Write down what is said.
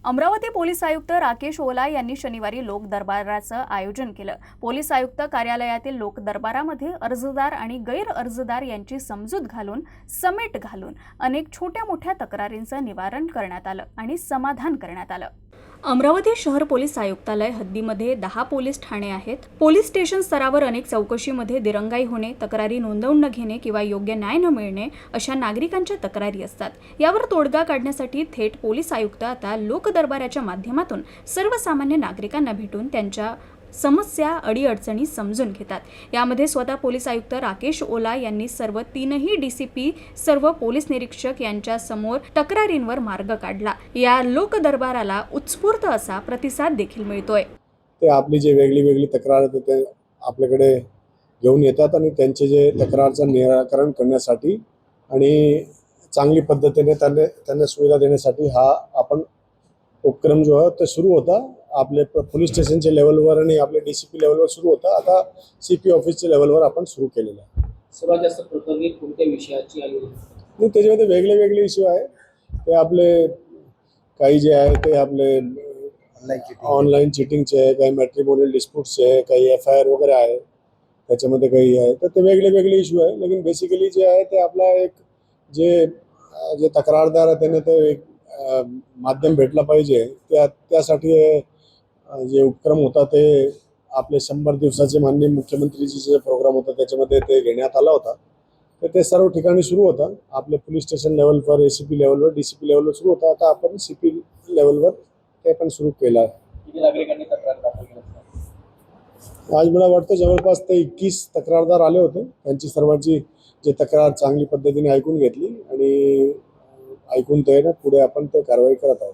Amravati police आयुक्त राकेश ओला यांनी शनिवारी लोक दरबाराचं आयोजन केलं। पोलीस आयुक्त कार्यालयातील लोक दरबारामध्ये अर्जदार आणि गैर अर्जदार यांची समजूत घालून समेट घालून अनेक छोट्या मोठ्या तक्रारींचं निवारण करण्यात आलं आणि समाधान करण्यात आलं। अमरावती शहर पोलीस आयुक्तालय हद्दीमध्ये 10 पोलीस ठाणे आहेत। पोलीस स्टेशन स्तरावर अनेक चौकशीमध्ये दिरंगाई होणे, तक्रारी नोंदवून न घेणे किंवा योग्य न्याय न मिळणे अशा नागरिकांच्या तक्रारी असतात। यावर तोडगा काढण्यासाठी थेट पोलीस आयुक्त आता लोक दरबाराच्या माध्यमातून सर्वसामान्य नागरिकांना भेटून त्यांच्या समस्या अडीअडचणी समजून घेतात। यामध्ये स्वतः पोलीस आयुक्त राकेश ओला यांनी सर्व 3ही डीसीपी सर्व पोलीस निरीक्षक यांच्या समोर तक्रारींवर मार्ग काढला। या लोक दरबाराला उत्स्फूर्त असा प्रतिसाद देखील मिळतोय। ते आपली जे वेगळी तक्रार आहे ते आपल्याकडे घेऊन येतात आणि त्यांचे जे तक्रारचं निराकरण करण्यासाठी आणि चांगली पद्धतीने त्यांना सुविधा देण्यासाठी हा आपण उपक्रम जो आहे तो सुरू होता। आपले पोलीस स्टेशनच्या लेवलवर आणि आपले डीसीपी लेवलवर सुरू होता। आता सीपी ऑफिसच्या लेवलवर आपण सुरू केलेलं आहे। सर्वात जास्त प्रकरणे कोणत्या विषयाची आली होती? त्याच्यामध्ये वेगळे इश्यू आहे। ते आपले काही जे आहे ते आपले ऑनलाईन चिटिंगचे आहे, काही मॅट्रिमोनियल डिस्प्यूट्सचे आहे, काही FIR वगैरे आहे, त्याच्यामध्ये काही आहे। तर ते वेगळे इश्यू आहे। लेकिन बेसिकली जे आहे ते आपला एक जे तक्रारदार आहे त्यांना ते एक माध्यम भेटला पाहिजे। त्यासाठी जे उपक्रम होता ते आपले 100 दिवसाचे माननीय मुख्यमंत्रीजी जे प्रोग्राम होता त्याच्यामध्ये ते घेण्यात आला होता। तर ते सर्व ठिकाणी सुरू होतं। आपले पोलीस स्टेशन लेवलवर, ACP लेवलवर, DCP लेवलवर सुरू होतं। आता आपण CP लेवलवर ते पण सुरू केलं आहे। किती नागरिकांनी तक्रार दाखल केली? आज मला वाटतं जवळपास ते 21 तक्रारदार आले होते। त्यांची सर्वांची जे तक्रार चांगली पद्धतीने ऐकून घेतली आणि ऐकून ते पुढे आपण ते कारवाई करत आहोत।